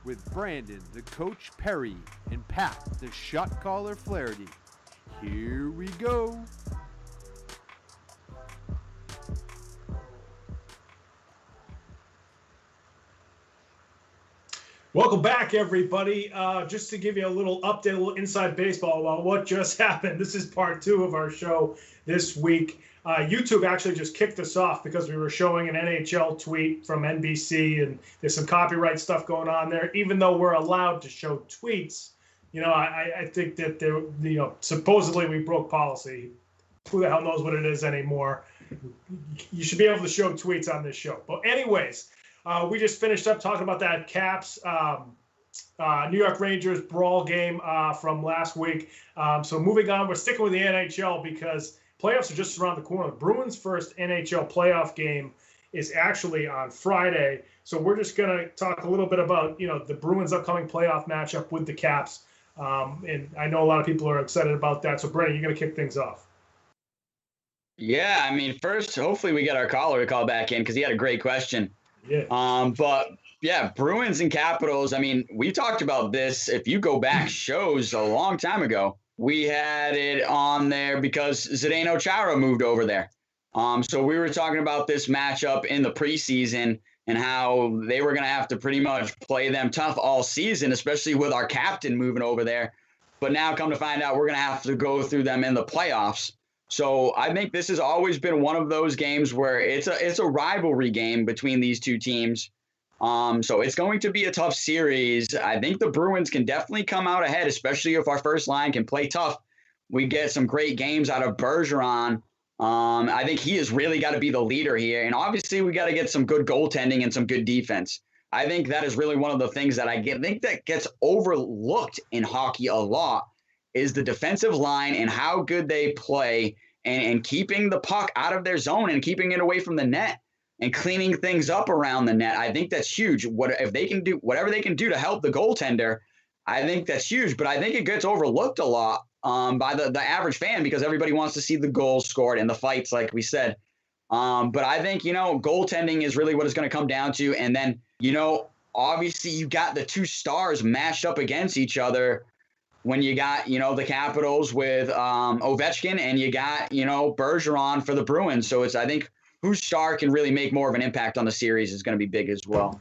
with Brandon, the Coach Perry, and Pat, the Shot Caller Flaherty. Here we go. Welcome back, everybody. Just to give you a little update, a little inside baseball about what just happened. This is part 2 of our show this week. YouTube actually just kicked us off because we were showing an NHL tweet from NBC, and there's some copyright stuff going on there. Even though we're allowed to show tweets, I think that supposedly we broke policy. Who the hell knows what it is anymore? You should be able to show tweets on this show. But anyways. We just finished up talking about that Caps New York Rangers brawl game from last week. So moving on, we're sticking with the NHL because playoffs are just around the corner. The Bruins' first NHL playoff game is actually on Friday. So we're just going to talk a little bit about, the Bruins' upcoming playoff matchup with the Caps. And I know a lot of people are excited about that. So, Brandon, you're going to kick things off. Yeah, I mean, first, hopefully we get our caller to call back in because he had a great question. Yeah. But yeah, Bruins and Capitals. I mean, we talked about this. If you go back shows a long time ago, we had it on there because Zdeno Chara moved over there. So we were talking about this matchup in the preseason and how they were going to have to pretty much play them tough all season, especially with our captain moving over there. But now come to find out, we're going to have to go through them in the playoffs. So I think this has always been one of those games where it's a rivalry game between these two teams. So it's going to be a tough series. I think the Bruins can definitely come out ahead, especially if our first line can play tough. We get some great games out of Bergeron. I think he has really got to be the leader here. And obviously we got to get some good goaltending and some good defense. I think that is really one of the things that I think that gets overlooked in hockey a lot. Is the defensive line and how good they play and keeping the puck out of their zone and keeping it away from the net and cleaning things up around the net. I think that's huge. If they can do whatever they can do to help the goaltender, I think that's huge. But I think it gets overlooked a lot by the average fan because everybody wants to see the goals scored and the fights, like we said. But I think, goaltending is really what it's going to come down to. And then, obviously you got the two stars matched up against each other. When you got, the Capitals with Ovechkin and you got, Bergeron for the Bruins. So I think whose star can really make more of an impact on the series is going to be big as well.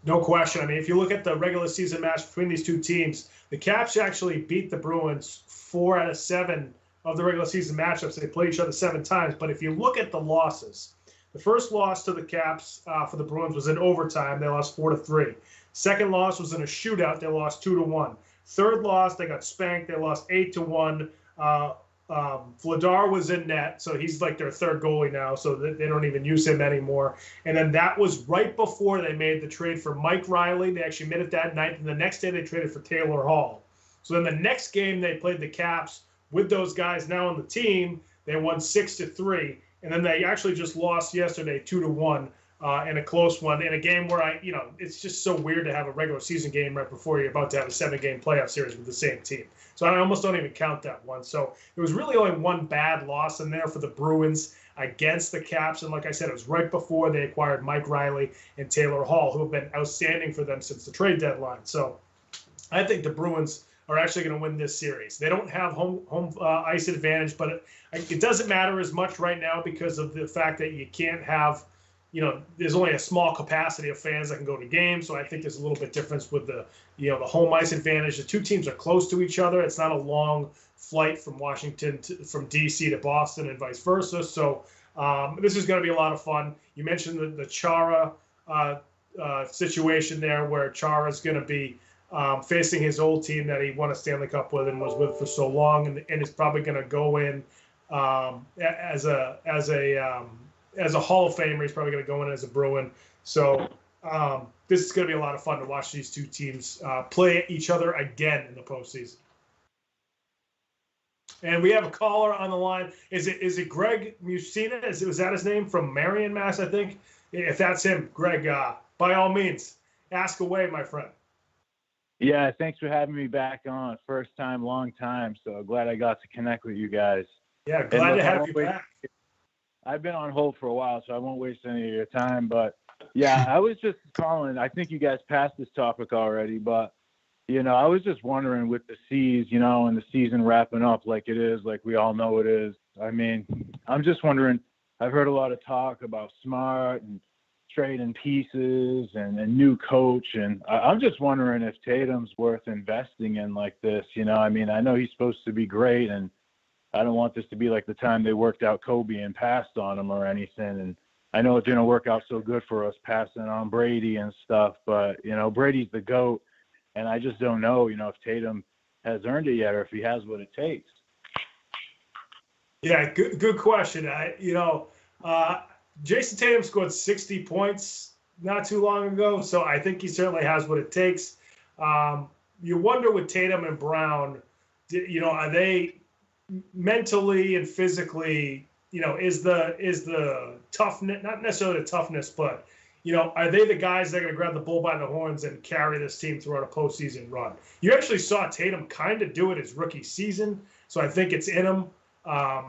No question. I mean, if you look at the regular season match between these two teams, the Caps actually beat the Bruins 4 out of 7 of the regular season matchups. They played each other 7 times. But if you look at the losses, the first loss to the Caps for the Bruins was in overtime. They lost 4-3. Second loss was in a shootout. They lost 2-1. Third loss, they got spanked. They lost 8-1. Vladar was in net, so he's like their third goalie now, so they don't even use him anymore. And then that was right before they made the trade for Mike Riley. They actually made it that night, and the next day they traded for Taylor Hall. So then the next game they played the Caps with those guys now on the team. They won 6-3, and then they actually just lost yesterday 2-1. In a close one, in a game where it's just so weird to have a regular season game right before you're about to have a 7-game playoff series with the same team. So I almost don't even count that one. So there was really only one bad loss in there for the Bruins against the Caps. And like I said, it was right before they acquired Mike Riley and Taylor Hall, who have been outstanding for them since the trade deadline. So I think the Bruins are actually going to win this series. They don't have home ice advantage, but it doesn't matter as much right now because of the fact that you can't have there's only a small capacity of fans that can go to games. So I think there's a little bit difference with the home ice advantage. The two teams are close to each other. It's not a long flight from Washington from DC to Boston and vice versa. So this is going to be a lot of fun. You mentioned the Chara situation there where Chara is going to be facing his old team that he won a Stanley Cup with and was with for so long. And is probably going to go in as a Hall of Famer. He's probably going to go in as a Bruin. So this is going to be a lot of fun to watch these two teams play each other again in the postseason. And we have a caller on the line. Is it Greg Musina? Was that his name from Marion, Mass, I think? If that's him, Greg, by all means, ask away, my friend. Yeah, thanks for having me back on. First time, long time. So glad I got to connect with you guys. Yeah, glad to have you back. I've been on hold for a while, so I won't waste any of your time. But Yeah, I was just calling. I think you guys passed this topic already, but, I was just wondering with the C's, and the season wrapping up like it is, like we all know it is. I mean, I'm just wondering, I've heard a lot of talk about Smart and trading pieces and new coach. And I'm just wondering if Tatum's worth investing in like this. I mean, I know he's supposed to be great, and I don't want this to be like the time they worked out Kobe and passed on him or anything. And I know it didn't work out so good for us passing on Brady and stuff, but, Brady's the GOAT. And I just don't know, if Tatum has earned it yet or if he has what it takes. Yeah, good question. Jason Tatum scored 60 points not too long ago, so I think he certainly has what it takes. You wonder with Tatum and Brown, are they mentally and physically, is the toughness, not necessarily the toughness, but, are they the guys that are going to grab the bull by the horns and carry this team throughout a postseason run? You actually saw Tatum kind of do it his rookie season, so I think it's in him. I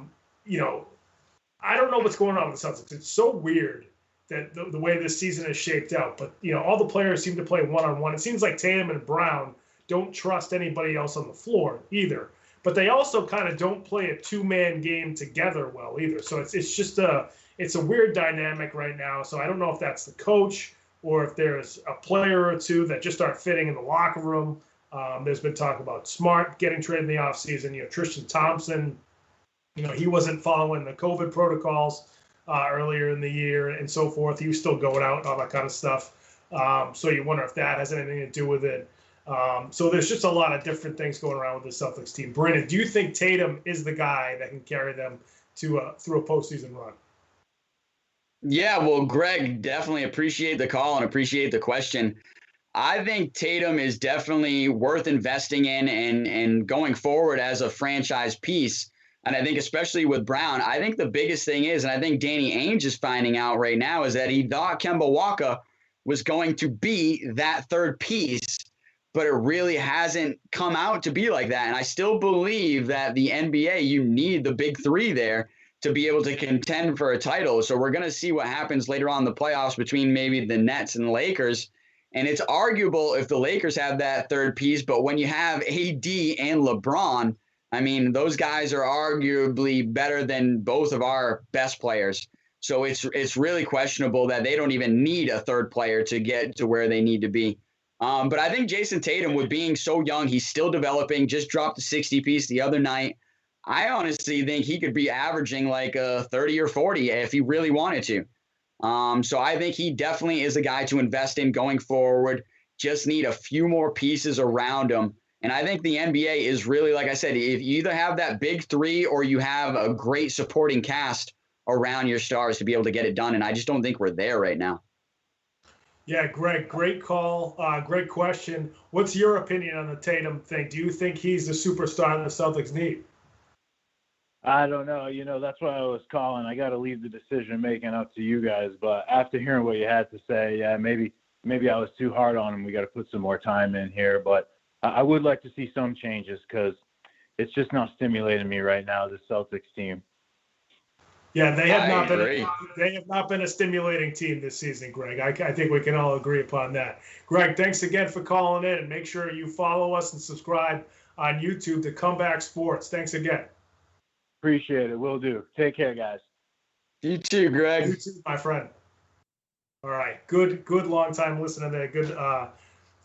don't know what's going on with the Celtics. It's so weird that the way this season is shaped out. But, all the players seem to play one-on-one. It seems like Tatum and Brown don't trust anybody else on the floor either. But they also kind of don't play a two-man game together well either. So it's just it's a weird dynamic right now. So I don't know if that's the coach or if there's a player or two that just aren't fitting in the locker room. There's been talk about Smart getting traded in the offseason. Tristan Thompson, he wasn't following the COVID protocols earlier in the year and so forth. He was still going out and all that kind of stuff. So you wonder if that has anything to do with it. So there's just a lot of different things going around with the Celtics team. Brandon, do you think Tatum is the guy that can carry them through a postseason run? Yeah, well, Greg, definitely appreciate the call and appreciate the question. I think Tatum is definitely worth investing in and going forward as a franchise piece. And I think especially with Brown, I think the biggest thing is, and I think Danny Ainge is finding out right now, is that he thought Kemba Walker was going to be that third piece, but it really hasn't come out to be like that. And I still believe that the NBA, you need the big three there to be able to contend for a title. So we're going to see what happens later on in the playoffs between maybe the Nets and the Lakers. And it's arguable if the Lakers have that third piece, but when you have AD and LeBron, I mean, those guys are arguably better than both of our best players. So it's really questionable that they don't even need a third player to get to where they need to be. But I think Jason Tatum, with being so young, he's still developing, just dropped a 60 piece the other night. I honestly think he could be averaging like a 30 or 40 if he really wanted to. So I think he definitely is a guy to invest in going forward. Just need a few more pieces around him. And I think the NBA is really, like I said, if you either have that big three or you have a great supporting cast around your stars to be able to get it done. And I just don't think we're there right now. Yeah, Greg, great call. Great question. What's your opinion on the Tatum thing? Do you think he's the superstar the Celtics need? I don't know. That's why I was calling. I got to leave the decision making up to you guys. But after hearing what you had to say, yeah, maybe I was too hard on him. We got to put some more time in here. But I would like to see some changes because it's just not stimulating me right now, the Celtics team. Yeah, they have not been a stimulating team this season, Greg. I think we can all agree upon that. Greg, thanks again for calling in, and make sure you follow us and subscribe on YouTube to Comeback Sports. Thanks again. Appreciate it. Will do. Take care, guys. You too, Greg. You too, my friend. All right. Good long-time listener there. Good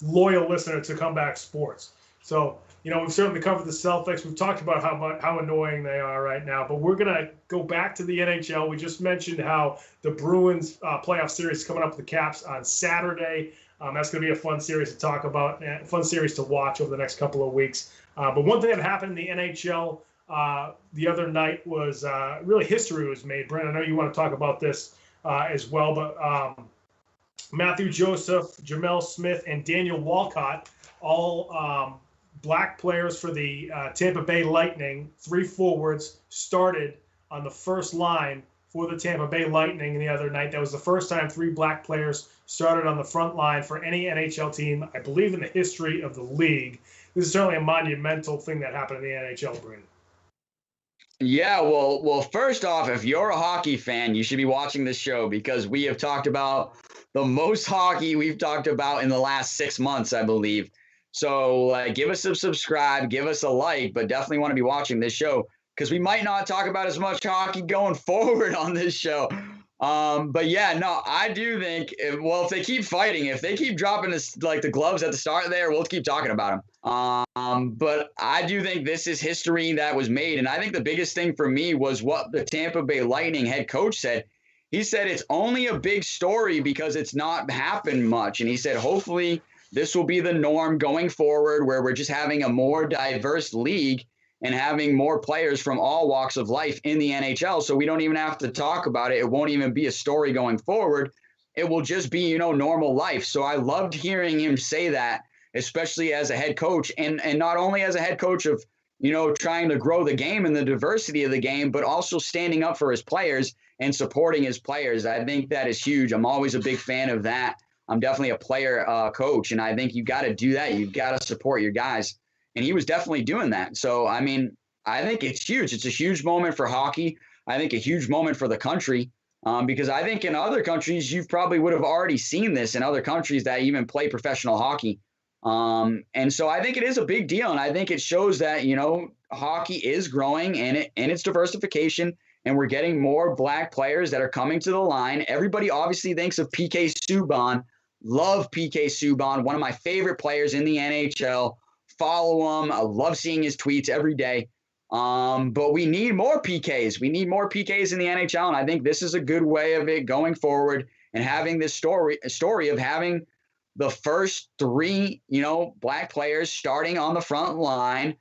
loyal listener to Comeback Sports. So, we've certainly covered the Celtics. We've talked about how annoying they are right now, but we're going to go back to the NHL. We just mentioned how the Bruins playoff series is coming up with the Caps on Saturday. That's going to be a fun series to talk about, and fun series to watch over the next couple of weeks. But one thing that happened in the NHL the other night was really history was made. Brandon, I know you want to talk about this as well, but Matthew Joseph, Jamel Smith, and Daniel Walcott, all black players for the Tampa Bay Lightning, 3 forwards, started on the first line for the Tampa Bay Lightning the other night. That was the first time 3 black players started on the front line for any NHL team, I believe, in the history of the league. This is certainly a monumental thing that happened in the NHL, Brandon. Yeah, well, first off, if you're a hockey fan, you should be watching this show because we have talked about the most hockey we've talked about in the last 6 months, I believe. So give us a subscribe, give us a like, but definitely want to be watching this show because we might not talk about as much hockey going forward on this show. But yeah, no, I do think, if they keep fighting, if they keep dropping this, like the gloves at the start there, we'll keep talking about them. But I do think this is history that was made. And I think the biggest thing for me was what the Tampa Bay Lightning head coach said. He said it's only a big story because it's not happened much. And he said, hopefully this will be the norm going forward where we're just having a more diverse league and having more players from all walks of life in the NHL. So we don't even have to talk about it. It won't even be a story going forward. It will just be, normal life. So I loved hearing him say that, especially as a head coach and not only as a head coach of, trying to grow the game and the diversity of the game, but also standing up for his players and supporting his players. I think that is huge. I'm always a big fan of that. I'm definitely a player coach, and I think you got to do that. You've got to support your guys. And he was definitely doing that. So, I think it's huge. It's a huge moment for hockey. I think a huge moment for the country because I think in other countries, you probably would have already seen this in other countries that even play professional hockey. And so I think it is a big deal. And I think it shows that, hockey is growing and its diversification. And we're getting more black players that are coming to the line. Everybody obviously thinks of PK Subban. Love PK Subban, one of my favorite players in the NHL. Follow him. I love seeing his tweets every day. But we need more PKs. We need more PKs in the NHL. And I think this is a good way of it going forward and having this story of having the first 3, black players starting on the front line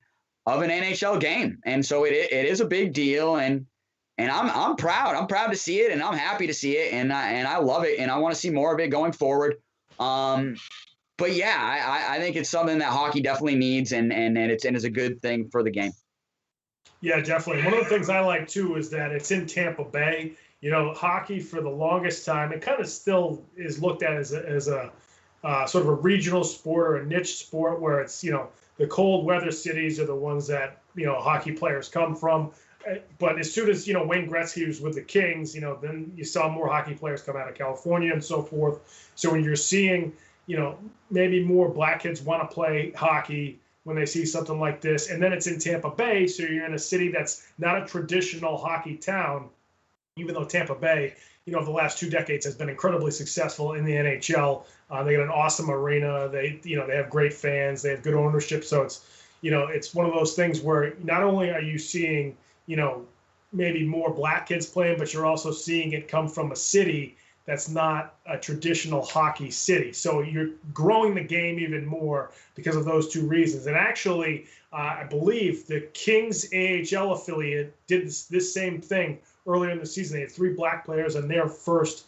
of an NHL game. And so it is a big deal. And I'm proud. I'm proud to see it, and I'm happy to see it, and I love it, and I want to see more of it going forward. But yeah, I think it's something that hockey definitely needs, and it's a good thing for the game. Yeah, definitely. One of the things I like too is that it's in Tampa Bay. Hockey for the longest time, it kind of still is looked at as a sort of a regional sport or a niche sport where it's the cold weather cities are the ones that hockey players come from. But as soon as Wayne Gretzky was with the Kings, then you saw more hockey players come out of California and so forth. So when you're seeing, maybe more black kids want to play hockey when they see something like this, and then it's in Tampa Bay, so you're in a city that's not a traditional hockey town, even though Tampa Bay, over the last 2 decades has been incredibly successful in the NHL. They got an awesome arena. They have great fans. They have good ownership. So it's one of those things where not only are you seeing maybe more black kids playing, but you're also seeing it come from a city that's not a traditional hockey city. So you're growing the game even more because of those 2 reasons. And actually, I believe the Kings AHL affiliate did this same thing earlier in the season. They had 3 black players on their first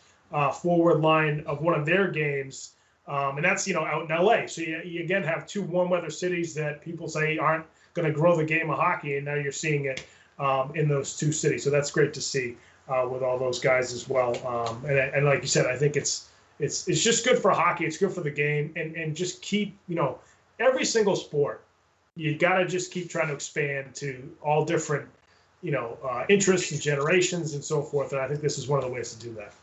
forward line of one of their games. And that's, out in LA. So you again have 2 warm weather cities that people say aren't going to grow the game of hockey. And now you're seeing it in those 2 cities. So that's great to see with all those guys as well. And like you said, I think it's just good for hockey. It's good for the game, and just keep, every single sport, you got to just keep trying to expand to all different, interests and generations and so forth. And I think this is one of the ways to do that.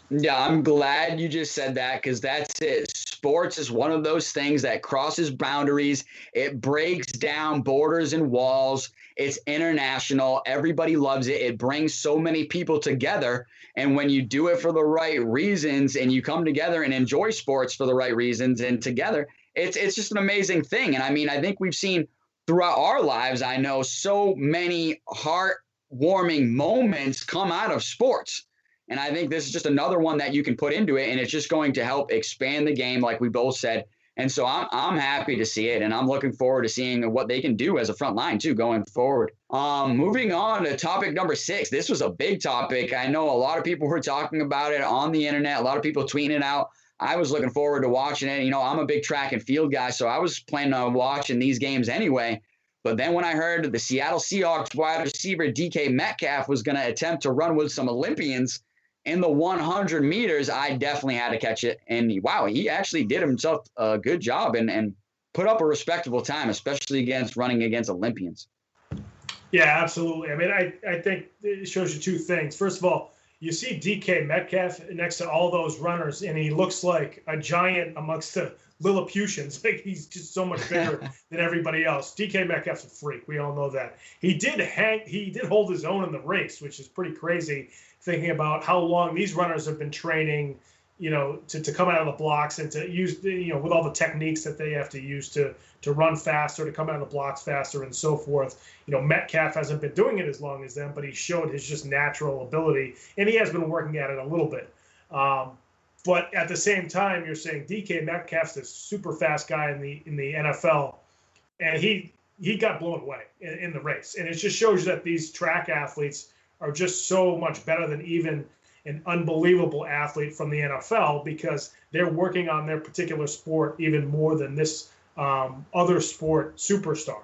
Yeah, I'm glad you just said that because that's it. Sports is one of those things that crosses boundaries. It breaks down borders and walls. It's international. Everybody loves it. It brings so many people together. And when you do it for the right reasons and you come together and enjoy sports for the right reasons and together, it's just an amazing thing. And I think we've seen throughout our lives, I know so many heartwarming moments come out of sports. And I think this is just another one that you can put into it, and it's just going to help expand the game, like we both said. And so I'm happy to see it, and I'm looking forward to seeing what they can do as a front line, too, going forward. Moving on to topic number 6. This was a big topic. I know a lot of people were talking about it on the internet, a lot of people tweeting it out. I was looking forward to watching it. I'm a big track and field guy, so I was planning on watching these games anyway. But then when I heard the Seattle Seahawks wide receiver DK Metcalf was going to attempt to run with some Olympians in the 100 meters, I definitely had to catch it. And wow, he actually did himself a good job and put up a respectable time, especially running against Olympians. Yeah, absolutely. I think it shows you 2 things. First of all, you see DK Metcalf next to all those runners, and he looks like a giant amongst the Lilliputians. Like, he's just so much bigger than everybody else. DK Metcalf's a freak. We all know that. He did hold his own in the race, which is pretty crazy, thinking about how long these runners have been training, to come out of the blocks and to use, with all the techniques that they have to use to run faster, to come out of the blocks faster, and so forth. Metcalf hasn't been doing it as long as them, but he showed his just natural ability, and he has been working at it a little bit. But at the same time, you're saying DK Metcalf's this super fast guy in the NFL, and he got blown away in the race. And it just shows you that these track athletes are just so much better than even an unbelievable athlete from the NFL, because they're working on their particular sport even more than this other sport superstar.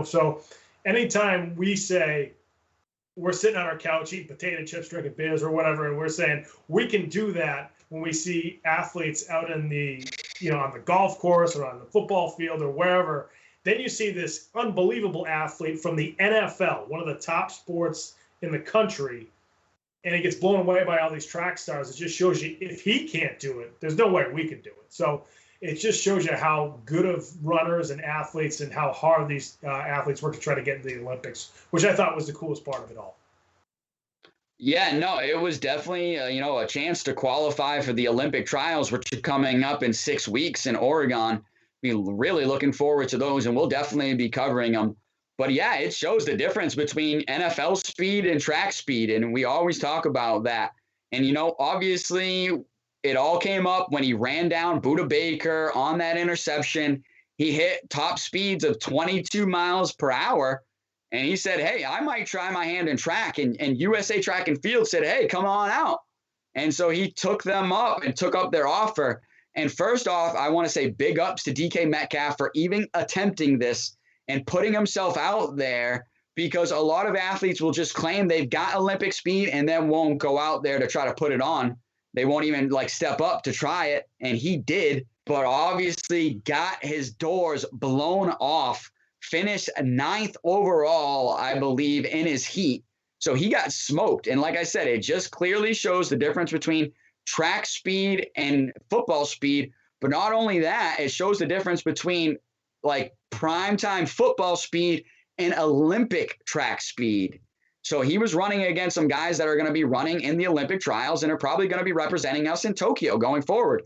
So anytime we say we're sitting on our couch eating potato chips, drinking beers or whatever, and we're saying we can do that when we see athletes out in the, on the golf course or on the football field or wherever, then you see this unbelievable athlete from the NFL, one of the top sports in the country, and he gets blown away by all these track stars. It just shows you, if he can't do it, there's no way we can do it. So it just shows you how good of runners and athletes and how hard these athletes work to try to get into the Olympics, which I thought was the coolest part of it all. Yeah, no, it was definitely, a chance to qualify for the Olympic trials, which are coming up in 6 weeks in Oregon. Be really looking forward to those, and we'll definitely be covering them. But yeah, it shows the difference between NFL speed and track speed, and we always talk about that. And, obviously, it all came up when he ran down Buda Baker on that interception. He hit top speeds of 22 miles per hour. And he said, hey, I might try my hand in track. And USA Track and Field said, hey, come on out. And so he took them up and took up their offer. And first off, I want to say big ups to DK Metcalf for even attempting this and putting himself out there, because a lot of athletes will just claim they've got Olympic speed and then won't go out there to try to put it on. They won't even step up to try it. And he did, but obviously got his doors blown off. Finished 9th overall, I believe, in his heat. So he got smoked. And like I said, it just clearly shows the difference between track speed and football speed. But not only that, it shows the difference between primetime football speed and Olympic track speed. So he was running against some guys that are going to be running in the Olympic trials and are probably going to be representing us in Tokyo going forward.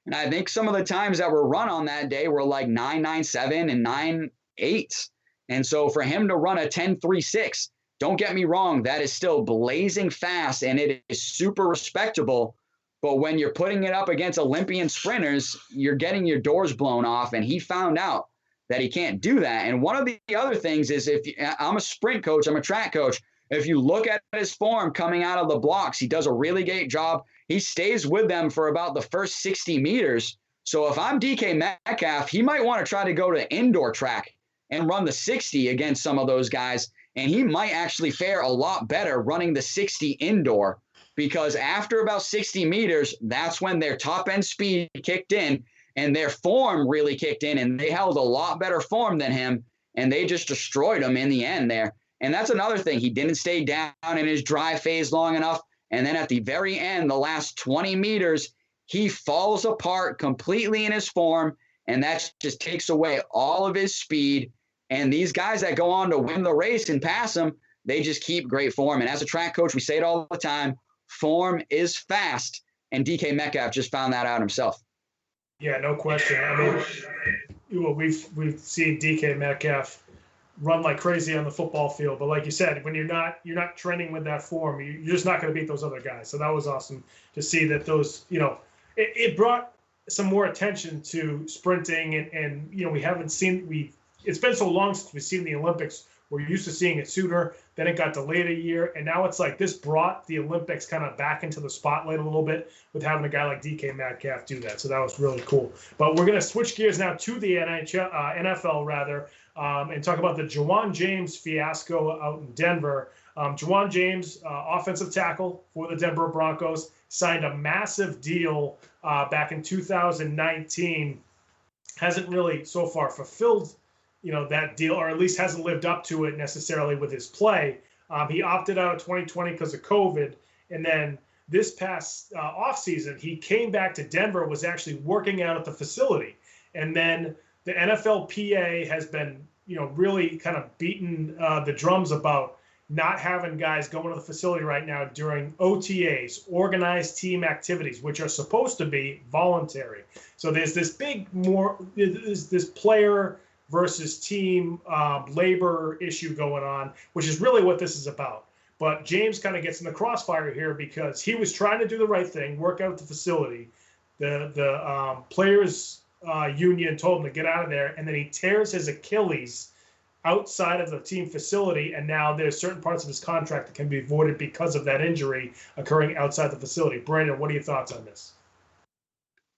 And I think some of the times that were run on that day were 9.97 and 9.8. And so for him to run a 10.36, don't get me wrong, that is still blazing fast and it is super respectable. But when you're putting it up against Olympian sprinters, you're getting your doors blown off. And he found out that he can't do that. And one of the other things is, I'm a sprint coach, I'm a track coach. If you look at his form coming out of the blocks, he does a really great job. He stays with them for about the first 60 meters. So if I'm DK Metcalf, he might want to try to go to indoor track and run the 60 against some of those guys. And he might actually fare a lot better running the 60 indoor, because after about 60 meters, that's when their top end speed kicked in and their form really kicked in, and they held a lot better form than him, and they just destroyed him in the end there. And that's another thing. He didn't stay down in his dry phase long enough. And then at the very end, the last 20 meters, he falls apart completely in his form, and that just takes away all of his speed. And these guys that go on to win the race and pass him, they just keep great form. And as a track coach, we say it all the time, form is fast. And DK Metcalf just found that out himself. Yeah, no question. I mean, we've seen DK Metcalf run like crazy on the football field, but like you said, when you're not trending with that form, you're just not going to beat those other guys. So that was awesome to see that those, it brought some more attention to sprinting, and we haven't seen it's been so long since we've seen the Olympics. We're used to seeing it sooner. Then it got delayed a year. And now it's like this brought the Olympics kind of back into the spotlight a little bit with having a guy like DK Metcalf do that. So that was really cool. But we're going to switch gears now to the NFL, and talk about the Juwan James fiasco out in Denver. Juwan James, offensive tackle for the Denver Broncos, signed a massive deal back in 2019. Hasn't really so far fulfilled that deal, or at least hasn't lived up to it necessarily with his play. He opted out of 2020 because of COVID, And then this past offseason, he came back to Denver, was actually working out at the facility. And then the NFLPA has been, really kind of beating the drums about not having guys going to the facility right now during OTAs, organized team activities, which are supposed to be voluntary. So there's this this player versus team labor issue going on, which is really what this is about. But James kind of gets in the crossfire here because he was trying to do the right thing, work out at the facility. The players union told him to get out of there, and then he tears his Achilles outside of the team facility, and now there's certain parts of his contract that can be voided because of that injury occurring outside the facility. Brandon, what are your thoughts on this?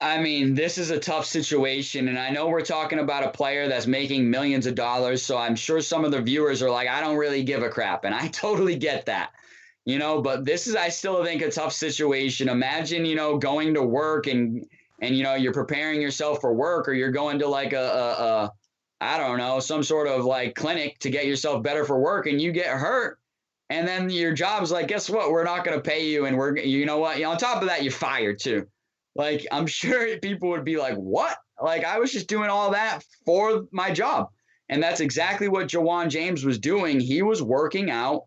I mean, this is a tough situation, and I know we're talking about a player that's making millions of dollars, so I'm sure some of the viewers are like, I don't really give a crap, and I totally get that, but this is, I still think, a tough situation. Imagine, going to work and you're preparing yourself for work, or you're going to like I don't know, some sort of like clinic to get yourself better for work, and you get hurt. And then your job's like, guess what? We're not going to pay you. And on top of that, you're fired too. Like, I'm sure people would be like, what? Like, I was just doing all that for my job. And that's exactly what Juwan James was doing. He was working out,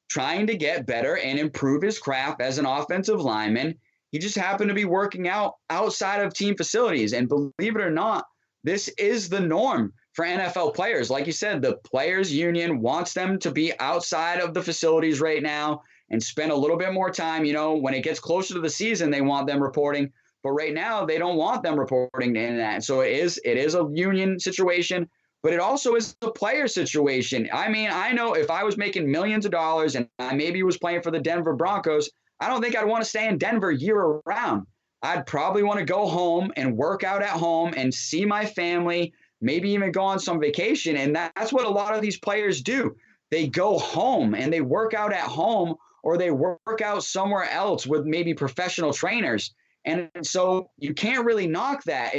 trying to get better and improve his craft as an offensive lineman. He just happened to be working out outside of team facilities. And believe it or not, this is the norm for NFL players. Like you said, the players union wants them to be outside of the facilities right now and spend a little bit more time. When it gets closer to the season, they want them reporting. But right now, they don't want them reporting in that. So it is a union situation, but it also is a player situation. I mean, I know if I was making millions of dollars and I maybe was playing for the Denver Broncos, I don't think I'd want to stay in Denver year round. I'd probably want to go home and work out at home and see my family, maybe even go on some vacation. And that's what a lot of these players do. They go home and they work out at home, or they work out somewhere else with maybe professional trainers. And so you can't really knock that.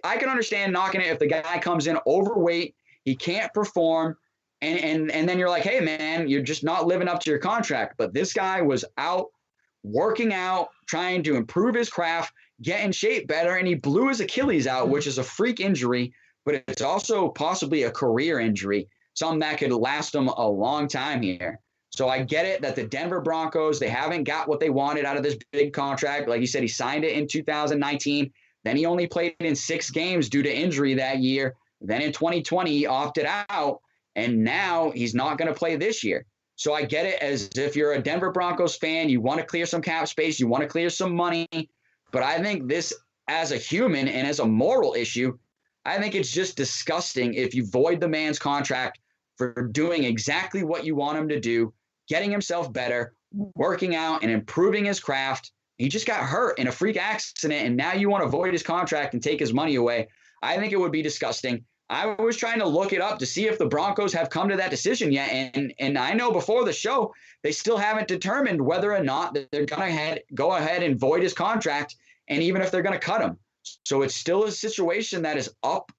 I can understand knocking it if the guy comes in overweight, he can't perform, and then you're like, hey, man, you're just not living up to your contract. But this guy was out working out, trying to improve his craft, get in shape better, and he blew his Achilles out, which is a freak injury, but it's also possibly a career injury, something that could last him a long time here. So I get it that the Denver Broncos, they haven't got what they wanted out of this big contract. Like you said, he signed it in 2019. Then he only played in 6 games due to injury that year. Then in 2020, he opted out, and now he's not going to play this year. So I get it as if you're a Denver Broncos fan, you want to clear some cap space, you want to clear some money. But I think this, as a human and as a moral issue, I think it's just disgusting if you void the man's contract for doing exactly what you want him to do, getting himself better, working out and improving his craft. He just got hurt in a freak accident, and now you want to void his contract and take his money away. I think it would be disgusting. I was trying to look it up to see if the Broncos have come to that decision yet. And I know before the show, they still haven't determined whether or not they're going to go ahead and void his contract, and even if they're going to cut him. So it's still a situation that is up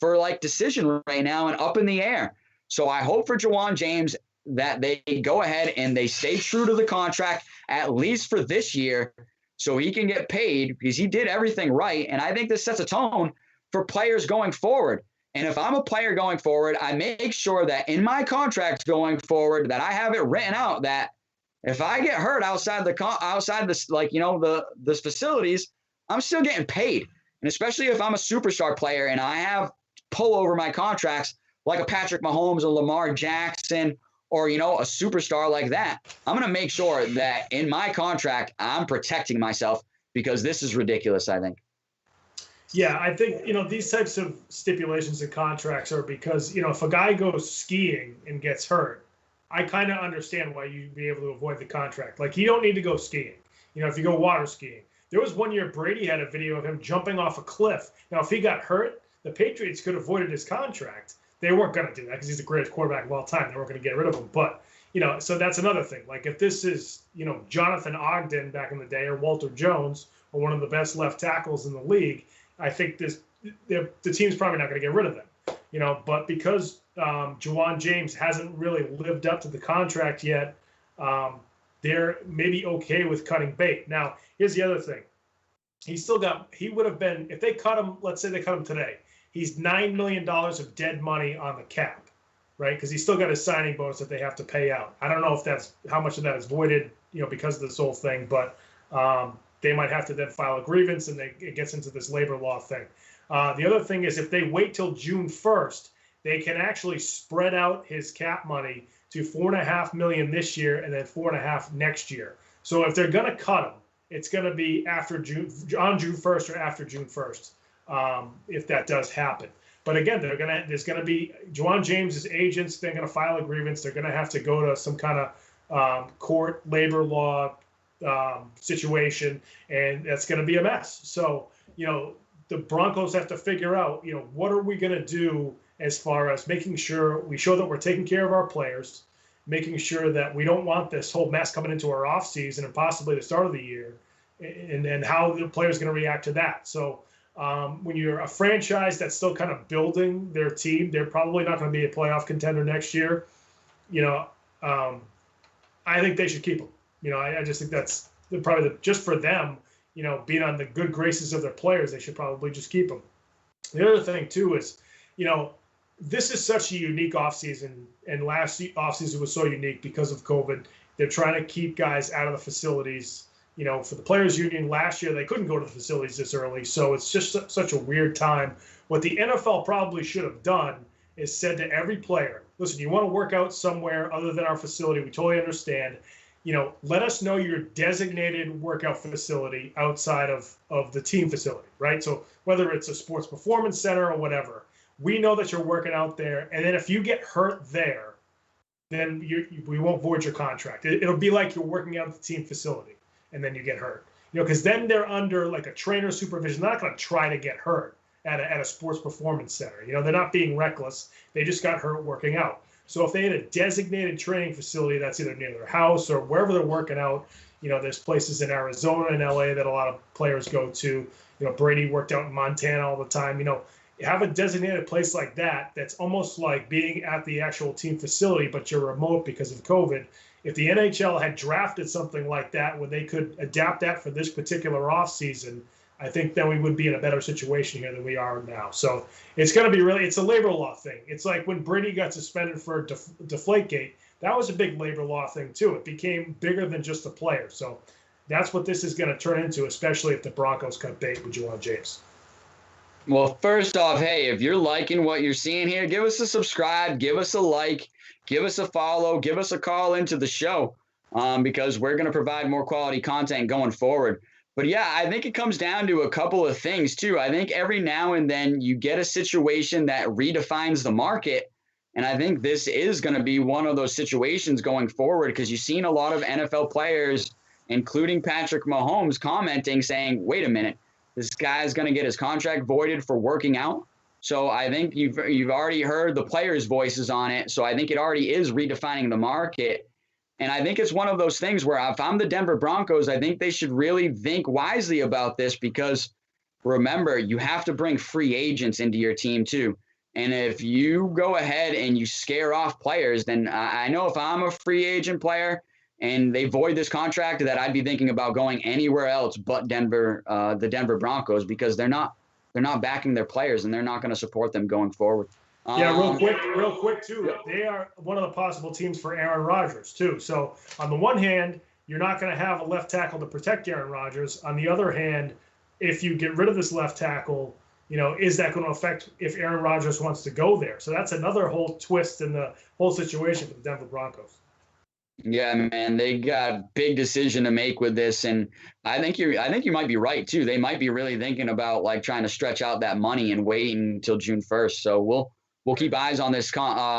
for decision right now and up in the air. So I hope for Juwan James that they go ahead and they stay true to the contract, at least for this year, so he can get paid, because he did everything right. And I think this sets a tone for players going forward. And if I'm a player going forward, I make sure that in my contract going forward that I have it written out that if I get hurt outside this, the facilities, I'm still getting paid. And especially if I'm a superstar player and I have pull over my contracts like a Patrick Mahomes or Lamar Jackson, or, a superstar like that, I'm going to make sure that in my contract, I'm protecting myself, because this is ridiculous, I think. Yeah, I think, these types of stipulations and contracts are because, if a guy goes skiing and gets hurt, I kind of understand why you'd be able to avoid the contract. Like, you don't need to go skiing, if you go water skiing. There was one year Brady had a video of him jumping off a cliff. Now, if he got hurt, the Patriots could have avoided his contract. They weren't going to do that because he's the greatest quarterback of all time. They weren't going to get rid of him. But, so that's another thing. Like, if this is, Jonathan Ogden back in the day, or Walter Jones, or one of the best left tackles in the league, I think the team's probably not going to get rid of them. But because Juwan James hasn't really lived up to the contract yet, they're maybe okay with cutting bait. Now, here's the other thing. He would have been, if they cut him, let's say they cut him today, he's $9 million of dead money on the cap, right? Because he's still got his signing bonus that they have to pay out. I don't know if that's how much of that is voided, because of this whole thing, but they might have to then file a grievance, and it gets into this labor law thing. The other thing is, if they wait till June 1st, they can actually spread out his cap money to $4.5 million this year and then $4.5 next year. So if they're going to cut him, it's going to be on June 1st or after June 1st, if that does happen. But again, there's going to be Juwan James' agents. They're going to file a grievance. They're going to have to go to some kind of court labor law situation, and that's going to be a mess. So, the Broncos have to figure out, what are we going to do as far as making sure we show that we're taking care of our players, making sure that we don't want this whole mess coming into our offseason and possibly the start of the year, and how the players going to react to that. So when you're a franchise that's still kind of building their team, they're probably not going to be a playoff contender next year. I think they should keep them. I just think that's probably just for them, being on the good graces of their players, they should probably just keep them. The other thing, too, is, this is such a unique offseason, and last offseason was so unique because of COVID. They're trying to keep guys out of the facilities. For the Players Union last year, they couldn't go to the facilities this early, so it's just such a weird time. What the NFL probably should have done is said to every player, listen, you want to work out somewhere other than our facility, we totally understand. Let us know your designated workout facility outside of the team facility, right? So whether it's a sports performance center or whatever, we know that you're working out there. And then if you get hurt there, then we won't void your contract. It'll be like you're working out at the team facility and then you get hurt. Because then they're under like a trainer supervision. They're not going to try to get hurt at a sports performance center. They're not being reckless. They just got hurt working out. So if they had a designated training facility that's either near their house or wherever they're working out, there's places in Arizona and LA that a lot of players go to. Brady worked out in Montana all the time. Have a designated place like that that's almost like being at the actual team facility, but you're remote because of COVID. If the NHL had drafted something like that where they could adapt that for this particular offseason, I think then we would be in a better situation here than we are now. So it's going to be it's a labor law thing. It's like when Brady got suspended for Deflategate, that was a big labor law thing too. It became bigger than just a player. So that's what this is going to turn into, especially if the Broncos cut bait with Juwan James. Well, first off, hey, if you're liking what you're seeing here, give us a subscribe, give us a like, give us a follow, give us a call into the show, because we're going to provide more quality content going forward. But yeah, I think it comes down to a couple of things too. I think every now and then you get a situation that redefines the market. And I think this is going to be one of those situations going forward, because you've seen a lot of NFL players, including Patrick Mahomes, commenting saying, wait a minute, this guy's going to get his contract voided for working out. So I think you've already heard the players' voices on it. So I think it already is redefining the market. And I think it's one of those things where if I'm the Denver Broncos, I think they should really think wisely about this, because remember, you have to bring free agents into your team too. And if you go ahead and you scare off players, then I know if I'm a free agent player and they void this contract, that I'd be thinking about going anywhere else but Denver, the Denver Broncos, because they're not backing their players and they're not going to support them going forward. Yeah, real quick too. They are one of the possible teams for Aaron Rodgers too. So on the one hand, you're not going to have a left tackle to protect Aaron Rodgers. On the other hand, if you get rid of this left tackle, is that going to affect if Aaron Rodgers wants to go there? So that's another whole twist in the whole situation for the Denver Broncos. Yeah, man, they got a big decision to make with this, and I think you might be right too. They might be really thinking about like trying to stretch out that money and waiting until June 1st. So we'll keep eyes on this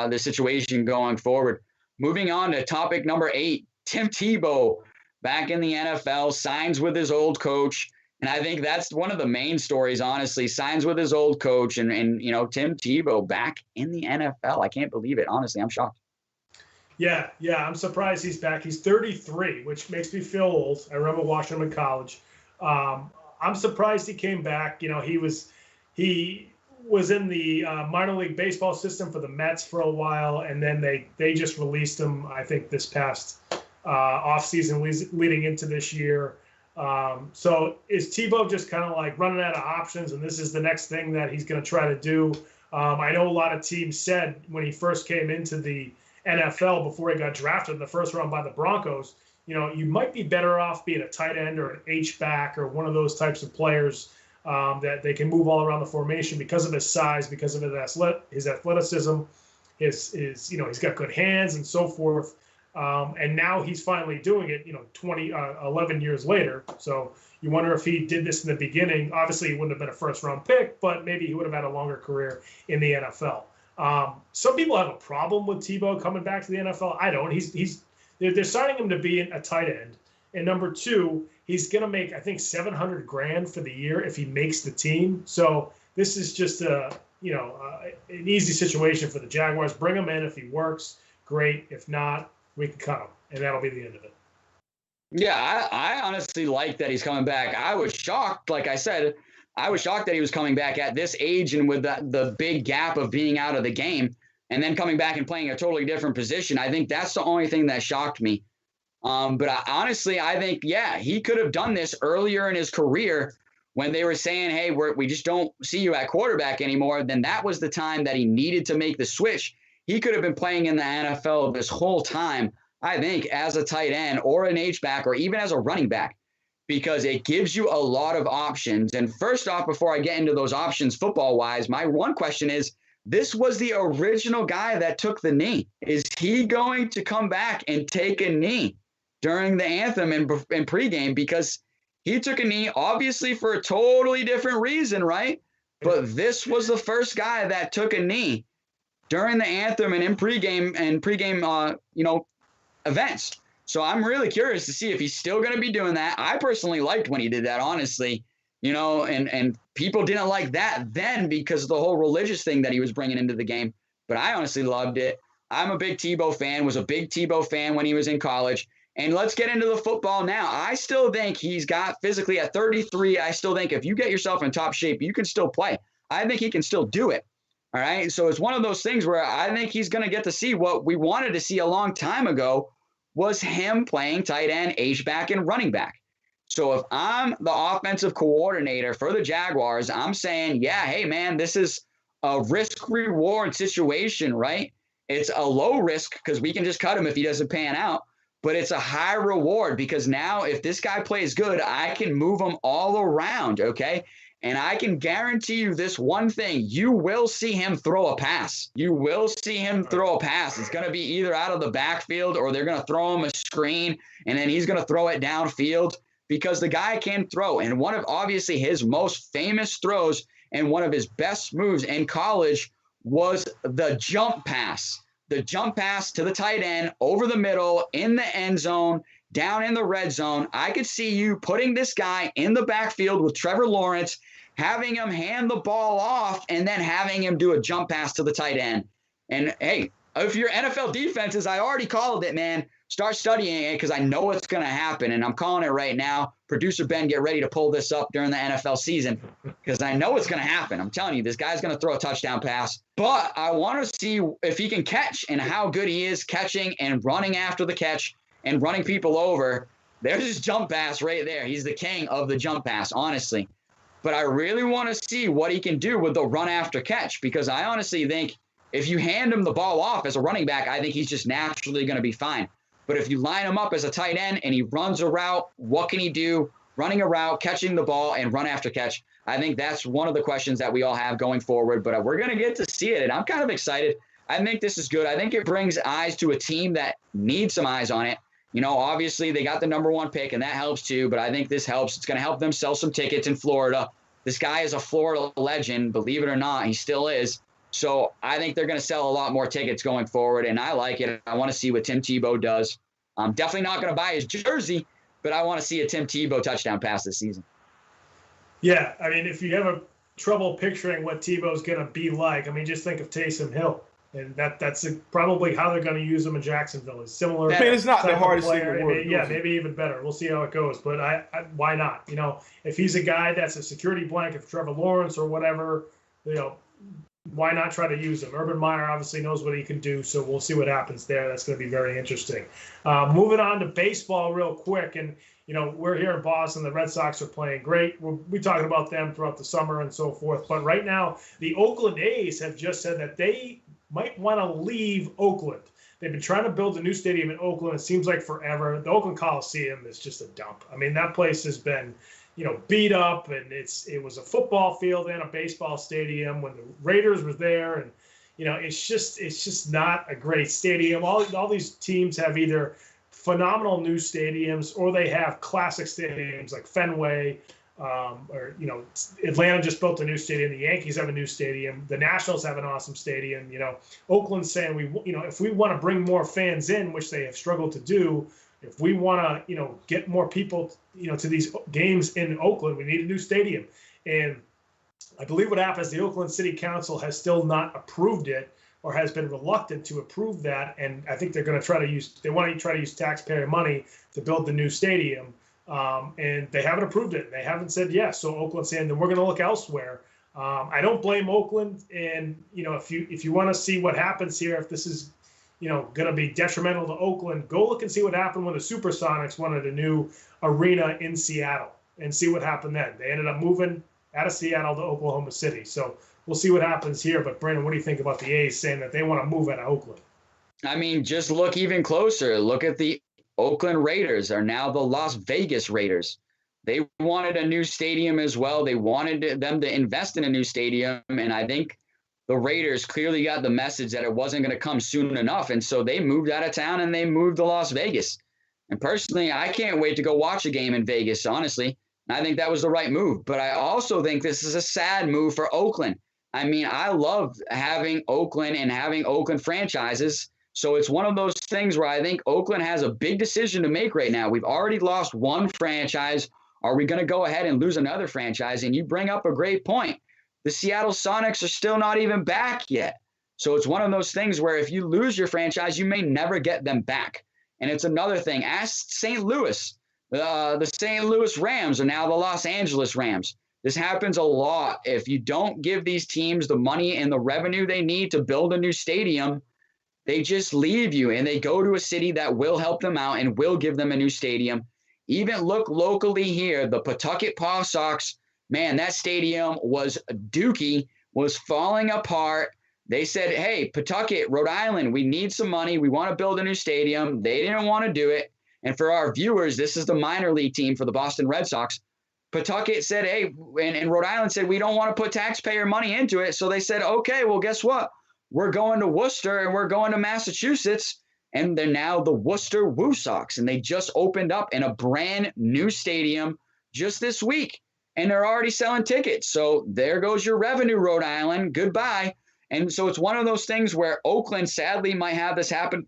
this situation going forward. Moving on to topic number 8, Tim Tebow back in the NFL, signs with his old coach. And I think that's one of the main stories, honestly, signs with his old coach and Tim Tebow back in the NFL. I can't believe it. Honestly, I'm shocked. Yeah, I'm surprised he's back. He's 33, which makes me feel old. I remember watching him in college. I'm surprised he came back. He was in the minor league baseball system for the Mets for a while, and then they just released him, I think, this past offseason leading into this year. So is TEBOW just kind of like running out of options, and this is the next thing that he's going to try to do? I know a lot of teams said when he first came into the NFL before he got drafted in the first round by the Broncos, you might be better off being a tight end or an H-back or one of those types of players that they can move all around the formation because of his size, because of his athleticism, he's got good hands and so forth. And now he's finally doing it, 11 years later. So you wonder if he did this in the beginning. Obviously, he wouldn't have been a first-round pick, but maybe he would have had a longer career in the NFL. Some people have a problem with TEBOW coming back to the NFL. I don't. They're signing him to be a tight end. And number two, he's going to make, I think, $700,000 for the year if he makes the team. So this is just an easy situation for the Jaguars. Bring him in if he works, great. If not, we can cut him, and that'll be the end of it. Yeah, I honestly like that he's coming back. I was shocked, like I said, that he was coming back at this age and with the big gap of being out of the game and then coming back and playing a totally different position. I think that's the only thing that shocked me. But honestly, I think, he could have done this earlier in his career when they were saying, hey, we just don't see you at quarterback anymore. Then that was the time that he needed to make the switch. He could have been playing in the NFL this whole time, I think, as a tight end or an H-back or even as a running back, because it gives you a lot of options. And first off, before I get into those options football-wise, my one question is, this was the original guy that took the knee. Is he going to come back and take a knee during the anthem and pregame? Because he took a knee, obviously, for a totally different reason, right? But this was the first guy that took a knee during the anthem and in pregame events. So I'm really curious to see if he's still going to be doing that. I personally liked when he did that, honestly, and people didn't like that then because of the whole religious thing that he was bringing into the game. But I honestly loved it. I'm a big TEBOW fan, was a big TEBOW fan when he was in college. And let's get into the football now. I still think he's got physically at 33. I still think if you get yourself in top shape, you can still play. I think he can still do it. All right. So it's one of those things where I think he's going to get to see what we wanted to see a long time ago, was him playing tight end, H-back, and running back. So if I'm the offensive coordinator for the Jaguars, I'm saying, hey, man, this is a risk-reward situation, right? It's a low risk because we can just cut him if he doesn't pan out. But it's a high reward because now if this guy plays good, I can move him all around, okay? And I can guarantee you this one thing, you will see him throw a pass. You will see him throw a pass. It's going to be either out of the backfield or they're going to throw him a screen, and then he's going to throw it downfield because the guy can throw. And one of obviously his most famous throws and one of his best moves in college was the jump pass. The jump pass to the tight end over the middle in the end zone, down in the red zone. I could see you putting this guy in the backfield with Trevor Lawrence, having him hand the ball off, and then having him do a jump pass to the tight end. And, hey, if you're NFL defenses, I already called it, man. Start studying it because I know it's going to happen, and I'm calling it right now. Producer Ben, get ready to pull this up during the NFL season because I know it's going to happen. I'm telling you, this guy's going to throw a touchdown pass. But I want to see if he can catch and how good he is catching and running after the catch and running people over. There's his jump pass right there. He's the king of the jump pass, honestly. But I really want to see what he can do with the run after catch because I honestly think if you hand him the ball off as a running back, I think he's just naturally going to be fine. But if you line him up as a tight end and he runs a route, what can he do? Running a route, catching the ball, and run after catch. I think that's one of the questions that we all have going forward. But we're going to get to see it, and I'm kind of excited. I think this is good. I think it brings eyes to a team that needs some eyes on it. Obviously they got the number one pick, and that helps too. But I think this helps. It's going to help them sell some tickets in Florida. This guy is a Florida legend, believe it or not. He still is. So I think they're going to sell a lot more tickets going forward, and I like it. I want to see what Tim Tebow does. I'm definitely not going to buy his jersey, but I want to see a Tim Tebow touchdown pass this season. Yeah, I mean, if you have trouble picturing what Tebow's going to be like, I mean, just think of Taysom Hill. And that's probably how they're going to use him in Jacksonville. It's similar. I mean, it's not the hardest thing in the world. Yeah, maybe even better. We'll see how it goes. But why not? If he's a guy that's a security blanket for Trevor Lawrence or whatever, why not try to use him? Urban Meyer obviously knows what he can do, so we'll see what happens there. That's going to be very interesting. Moving on to baseball real quick, and we're here in Boston. The Red Sox are playing great. We're talking about them throughout the summer and so forth. But right now, the Oakland A's have just said that they might want to leave Oakland. They've been trying to build a new stadium in Oakland. It seems like forever. The Oakland Coliseum is just a dump. I mean, that place has been beat up, and it was a football field and a baseball stadium when the Raiders were there, and it's just not a great stadium. All these teams have either phenomenal new stadiums or they have classic stadiums like Fenway, or Atlanta just built a new stadium. The Yankees have a new stadium. The Nationals have an awesome stadium. Oakland's saying if we want to bring more fans in, which they have struggled to do. If we want to, get more people, to these games in Oakland, we need a new stadium. And I believe what happens, the Oakland City Council has still not approved it or has been reluctant to approve that. And I think they're going to try to use taxpayer money to build the new stadium. And they haven't approved it. They haven't said yes. So Oakland's saying that we're going to look elsewhere. I don't blame Oakland. And, if you want to see what happens here, if this is going to be detrimental to Oakland, go look and see what happened when the Supersonics wanted a new arena in Seattle and see what happened then. They ended up moving out of Seattle to Oklahoma City. So we'll see what happens here. But Brandon, what do you think about the A's saying that they want to move out of Oakland? I mean, just look even closer. Look at the Oakland Raiders are now the Las Vegas Raiders. They wanted a new stadium as well. They wanted them to invest in a new stadium. And I think the Raiders clearly got the message that it wasn't going to come soon enough. And so they moved out of town and they moved to Las Vegas. And personally, I can't wait to go watch a game in Vegas, honestly. And I think that was the right move. But I also think this is a sad move for Oakland. I mean, I love having Oakland and having Oakland franchises. So it's one of those things where I think Oakland has a big decision to make right now. We've already lost one franchise. Are we going to go ahead and lose another franchise? And you bring up a great point. The Seattle Sonics are still not even back yet. So it's one of those things where if you lose your franchise, you may never get them back. And it's another thing. Ask St. Louis. The St. Louis Rams are now the Los Angeles Rams. This happens a lot. If you don't give these teams the money and the revenue they need to build a new stadium, they just leave you and they go to a city that will help them out and will give them a new stadium. Even look locally here, the Pawtucket Paw Sox. Man, that stadium was dookie, was falling apart. They said, hey, Pawtucket, Rhode Island, we need some money. We want to build a new stadium. They didn't want to do it. And for our viewers, this is the minor league team for the Boston Red Sox. Pawtucket said, hey, and Rhode Island said, we don't want to put taxpayer money into it. So they said, okay, well, guess what? We're going to Worcester and we're going to Massachusetts. And they're now the Worcester Woo Sox. And they just opened up in a brand new stadium just this week. And they're already selling tickets. So there goes your revenue, Rhode Island. Goodbye. And so it's one of those things where Oakland sadly might have this happen.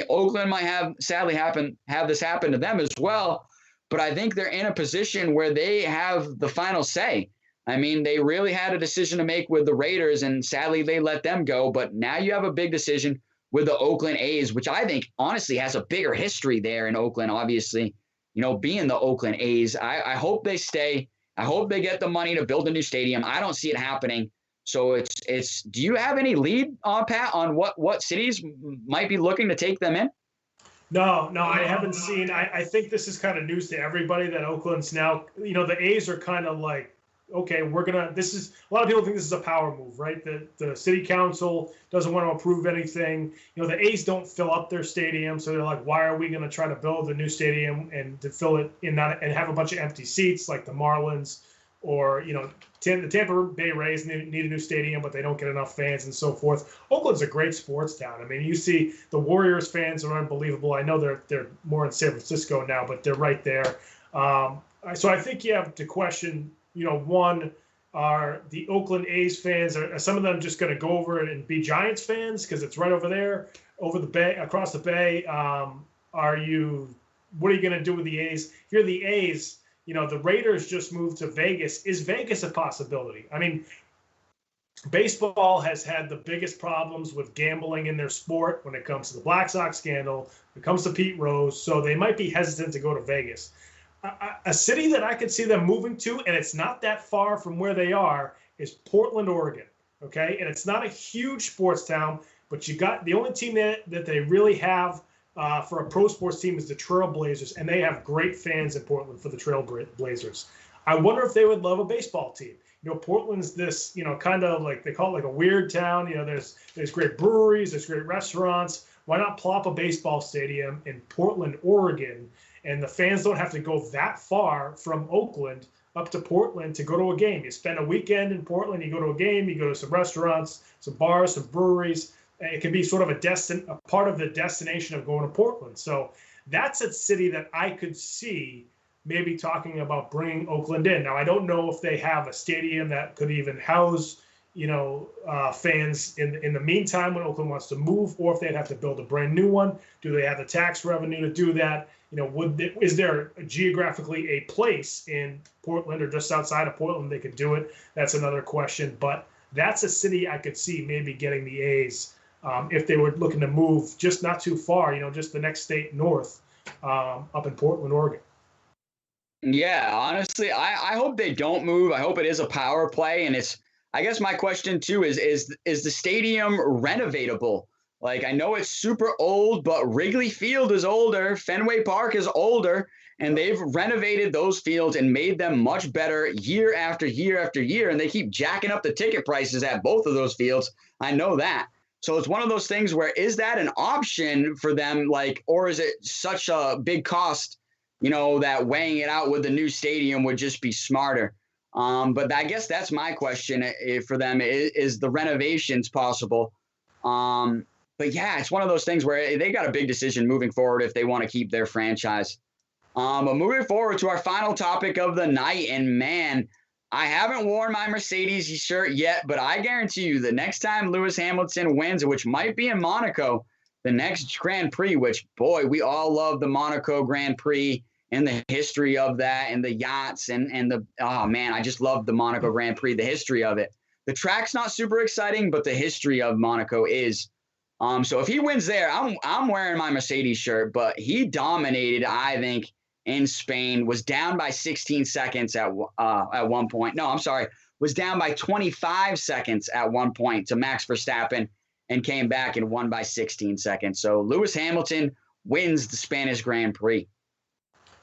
Oakland might have this happen to them as well. But I think they're in a position where they have the final say. I mean, they really had a decision to make with the Raiders, and sadly they let them go. But now you have a big decision with the Oakland A's, which I think honestly has a bigger history there in Oakland, obviously. Being the Oakland A's, I hope they stay. I hope they get the money to build a new stadium. I don't see it happening. So it's. Do you have any lead, Pat, on what cities might be looking to take them in? No, I haven't seen. I think this is kind of news to everybody that Oakland's now. The A's are kind of like, okay, this is, a lot of people think this is a power move, right? The city council doesn't want to approve anything. The A's don't fill up their stadium. So they're like, why are we going to try to build a new stadium and to fill it and have a bunch of empty seats like the Marlins or, the Tampa Bay Rays need a new stadium, but they don't get enough fans and so forth. Oakland's a great sports town. I mean, you see the Warriors fans are unbelievable. I know they're more in San Francisco now, but they're right there. So I think you have to question, one, are the Oakland A's fans, are some of them just going to go over and be Giants fans because it's right over there, over the bay, across the bay? What are you going to do with the A's? If you're the A's, the Raiders just moved to Vegas. Is Vegas a possibility? I mean, baseball has had the biggest problems with gambling in their sport when it comes to the Black Sox scandal, when it comes to Pete Rose, so they might be hesitant to go to Vegas. A city that I could see them moving to, and it's not that far from where they are, is Portland, Oregon. Okay, and it's not a huge sports town, but you got the only team that they really have for a pro sports team is the Trail Blazers, and they have great fans in Portland for the Trail Blazers. I wonder if they would love a baseball team. Portland's this, kind of like they call it like a weird town. There's great breweries, there's great restaurants. Why not plop a baseball stadium in Portland, Oregon, and the fans don't have to go that far from Oakland up to Portland to go to a game. You spend a weekend in Portland, you go to a game, you go to some restaurants, some bars, some breweries. It can be sort of a part of the destination of going to Portland. So that's a city that I could see maybe talking about bringing Oakland in. Now, I don't know if they have a stadium that could even house, fans in the meantime when Oakland wants to move, or if they'd have to build a brand new one. Do they have the tax revenue to do that? Is there geographically a place in Portland or just outside of Portland they could do it? That's another question. But that's a city I could see maybe getting the A's if they were looking to move just not too far, just the next state north up in Portland, Oregon. Yeah, honestly, I hope they don't move. I hope it is a power play. And I guess my question too is the stadium renovatable? Like, I know it's super old, but Wrigley Field is older. Fenway Park is older, and they've renovated those fields and made them much better year after year after year. And they keep jacking up the ticket prices at both of those fields. I know that. So it's one of those things where, is that an option for them? Like, or is it such a big cost, that weighing it out with the new stadium would just be smarter? But I guess that's my question for them. Is the renovations possible? But yeah, it's one of those things where they got a big decision moving forward if they want to keep their franchise. But moving forward to our final topic of the night, and man, I haven't worn my Mercedes shirt yet, but I guarantee you the next time Lewis Hamilton wins, which might be in Monaco, the next Grand Prix, which, boy, we all love the Monaco Grand Prix and the history of that and the yachts and oh man, I just love the Monaco Grand Prix, the history of it. The track's not super exciting, but the history of Monaco is. So if he wins there, I'm wearing my Mercedes shirt, but he dominated, I think, in Spain, was down by 16 seconds at one point. No, I'm sorry, was down by 25 seconds at one point to Max Verstappen and came back and won by 16 seconds. So Lewis Hamilton wins the Spanish Grand Prix.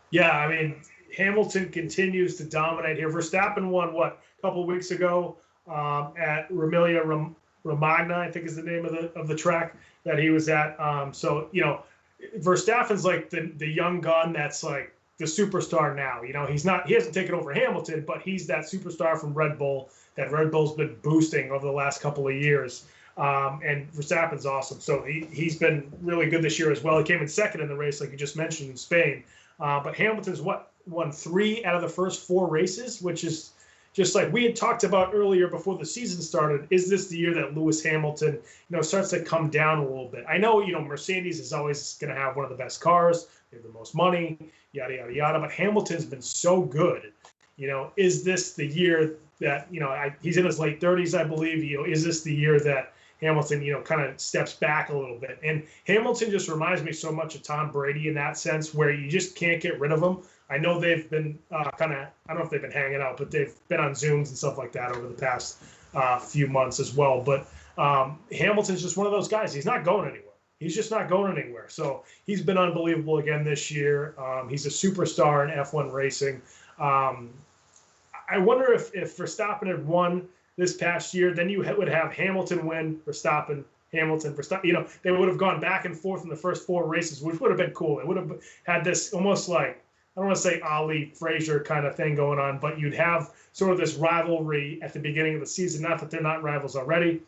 Yeah, I mean, Hamilton continues to dominate here. Verstappen won, a couple of weeks ago at Romagna, I think is the name of the track that he was at. Verstappen's like the young gun that's like the superstar now. He hasn't taken over Hamilton, but he's that superstar from Red Bull that Red Bull's been boosting over the last couple of years. And Verstappen's awesome. So he's been really good this year as well. He came in second in the race, like you just mentioned, in Spain. But Hamilton's won 3 out of the first 4 races, which is just like we had talked about earlier before the season started. Is this the year that Lewis Hamilton, starts to come down a little bit? I know, Mercedes is always going to have one of the best cars. They have the most money, yada, yada, yada. But Hamilton's been so good. Is this the year that, he's in his late 30s, I believe. Is this the year that Hamilton, kind of steps back a little bit? And Hamilton just reminds me so much of Tom Brady in that sense, where you just can't get rid of him. I know they've been I don't know if they've been hanging out, but they've been on Zooms and stuff like that over the past few months as well. But Hamilton's just one of those guys. He's not going anywhere. He's just not going anywhere. So he's been unbelievable again this year. He's a superstar in F1 racing. I wonder if Verstappen had won this past year, then you would have Hamilton win, Verstappen, Hamilton, Verstappen. They would have gone back and forth in the first 4 races, which would have been cool. It would have had this almost like, I don't want to say Ali Frazier kind of thing going on, but you'd have sort of this rivalry at the beginning of the season. Not that they're not rivals already.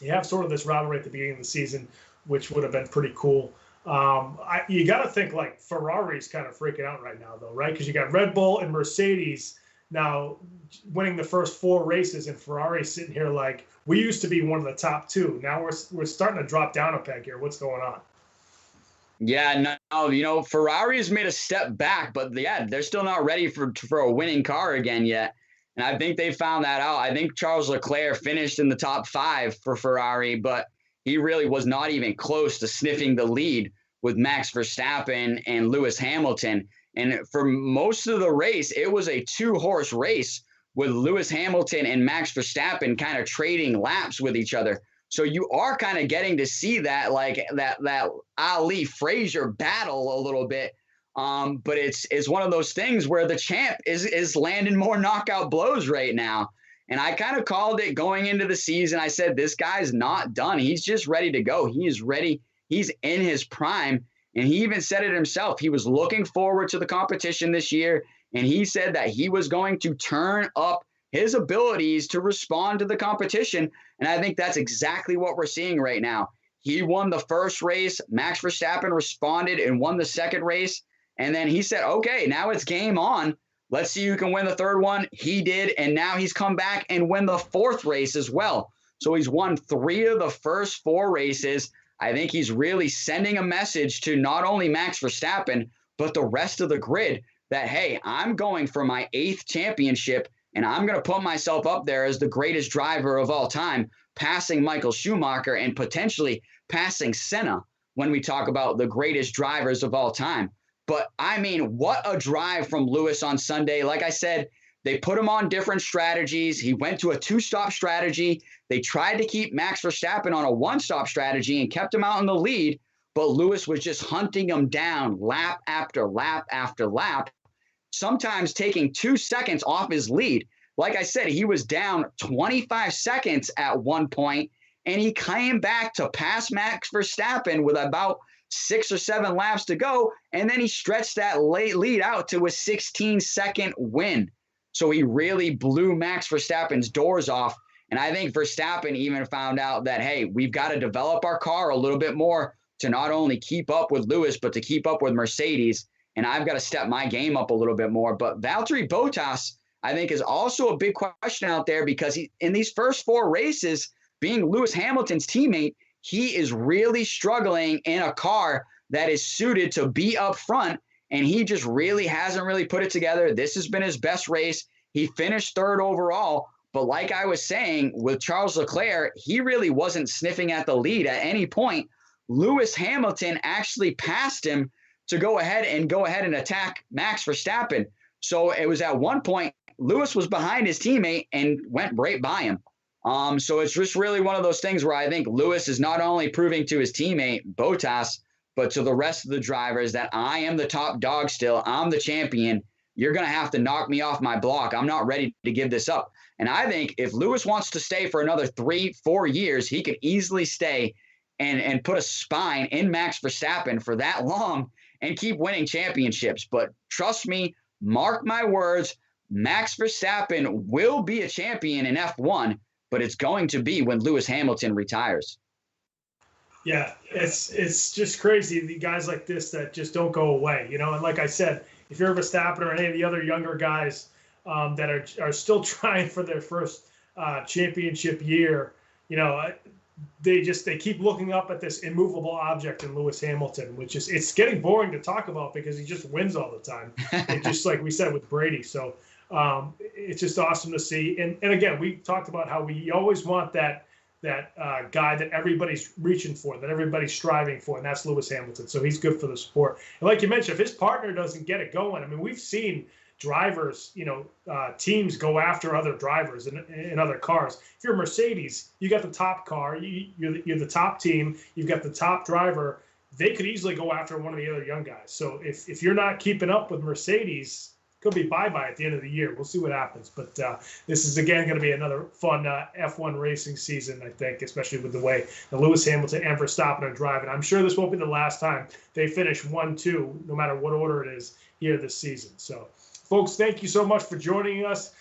You have sort of this rivalry at the beginning of the season, which would have been pretty cool. You got to think like Ferrari's kind of freaking out right now, though, right? Because you got Red Bull and Mercedes now winning the first 4 races, and Ferrari sitting here like, we used to be one of the top 2. Now we're starting to drop down a peg here. What's going on? Yeah, no, Ferrari has made a step back, but yeah, they're still not ready for a winning car again yet. And I think they found that out. I think Charles Leclerc finished in the top 5 for Ferrari, but he really was not even close to sniffing the lead with Max Verstappen and Lewis Hamilton. And for most of the race, it was a 2-horse race with Lewis Hamilton and Max Verstappen kind of trading laps with each other. So you are kind of getting to see that, like that Ali Frazier battle a little bit. But it's one of those things where the champ is landing more knockout blows right now. And I kind of called it going into the season. I said, this guy's not done. He's just ready to go. He is ready. He's in his prime. And he even said it himself. He was looking forward to the competition this year. And he said that he was going to turn up his abilities to respond to the competition. And I think that's exactly what we're seeing right now. He won the first race. Max Verstappen responded and won the second race. And then he said, okay, now it's game on. Let's see who can win the third one. He did. And now he's come back and win the fourth race as well. So he's won 3 of the first 4 races. I think he's really sending a message to not only Max Verstappen, but the rest of the grid that, hey, I'm going for my 8th championship, and I'm going to put myself up there as the greatest driver of all time, passing Michael Schumacher and potentially passing Senna when we talk about the greatest drivers of all time. But, I mean, what a drive from Lewis on Sunday. Like I said, they put him on different strategies. He went to a 2-stop strategy. They tried to keep Max Verstappen on a 1-stop strategy and kept him out in the lead, but Lewis was just hunting him down lap after lap after lap, sometimes taking 2 seconds off his lead. Like I said, he was down 25 seconds at one point, and he came back to pass Max Verstappen with about 6 or 7 laps to go, and then he stretched that late lead out to a 16-second win. So he really blew Max Verstappen's doors off. And I think Verstappen even found out that, hey, we've got to develop our car a little bit more to not only keep up with Lewis, but to keep up with Mercedes. And I've got to step my game up a little bit more. But Valtteri Bottas, I think, is also a big question out there because in these first 4 races, being Lewis Hamilton's teammate, he is really struggling in a car that is suited to be up front. And he just really hasn't really put it together. This has been his best race. He finished 3rd overall. But like I was saying, with Charles Leclerc, he really wasn't sniffing at the lead at any point. Lewis Hamilton actually passed him to go ahead and attack Max Verstappen. So it was at one point, Lewis was behind his teammate and went right by him. So it's just really one of those things where I think Lewis is not only proving to his teammate, Bottas, but to the rest of the drivers that I am the top dog still. I'm the champion. You're going to have to knock me off my block. I'm not ready to give this up. And I think if Lewis wants to stay for another 3-4 years, he could easily stay and put a spine in Max Verstappen for that long and keep winning championships. But trust me, mark my words, Max Verstappen will be a champion in F1, but it's going to be when Lewis Hamilton retires. Yeah, it's just crazy, the guys like this that just don't go away, you know. And like I said, if you're Verstappen or any of the other younger guys that are still trying for their first championship year, you know, they keep looking up at this immovable object in Lewis Hamilton, which is, it's getting boring to talk about because he just wins all the time. And just like we said with Brady. So it's just awesome to see. And again, we talked about how we always want that guy that everybody's reaching for, that everybody's striving for, and that's Lewis Hamilton. So he's good for the sport. And like you mentioned, if his partner doesn't get it going, I mean, we've seen drivers, you know, teams go after other drivers in other cars. If you're Mercedes, you got the top car, you're the top team, you've got the top driver. They could easily go after one of the other young guys. So if you're not keeping up with Mercedes, could be bye-bye at the end of the year. We'll see what happens. But this is, again, going to be another fun F1 racing season, I think, especially with the way the Lewis Hamilton and Verstappen are driving. I'm sure this won't be the last time they finish 1-2, no matter what order it is here this season. So, folks, thank you so much for joining us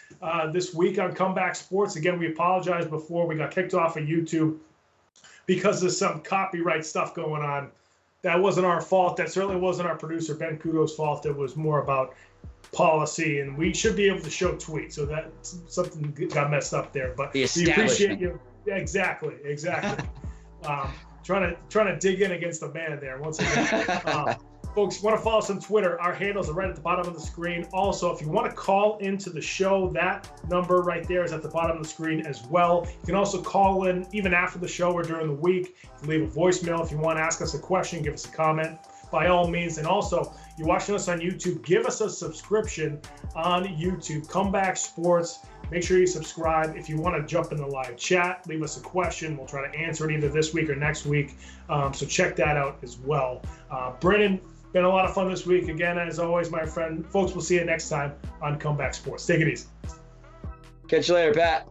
this week on Comeback Sports. Again, we apologize before we got kicked off of YouTube because of some copyright stuff going on. That wasn't our fault. That certainly wasn't our producer, Ben Kudo's fault. It was more about policy, and we should be able to show tweets, so that something got messed up there. But we appreciate you. Yeah, exactly. Trying to dig in against the man there once again. Folks, want to follow us on Twitter? Our handles are right at the bottom of the screen. Also, if you want to call into the show, that number right there is at the bottom of the screen as well. You can also call in even after the show or during the week. You can leave a voicemail if you want to ask us a question, give us a comment. by all means. And also, you're watching us on YouTube, give us a subscription on YouTube, Comeback Sports. Make sure you subscribe. If you want to jump in the live chat, leave us a question. We'll try to answer it either this week or next week. So check that out as well. Brennan, been a lot of fun this week. Again, as always, my friend. Folks, we'll see you next time on Comeback Sports. Take it easy. Catch you later, Pat.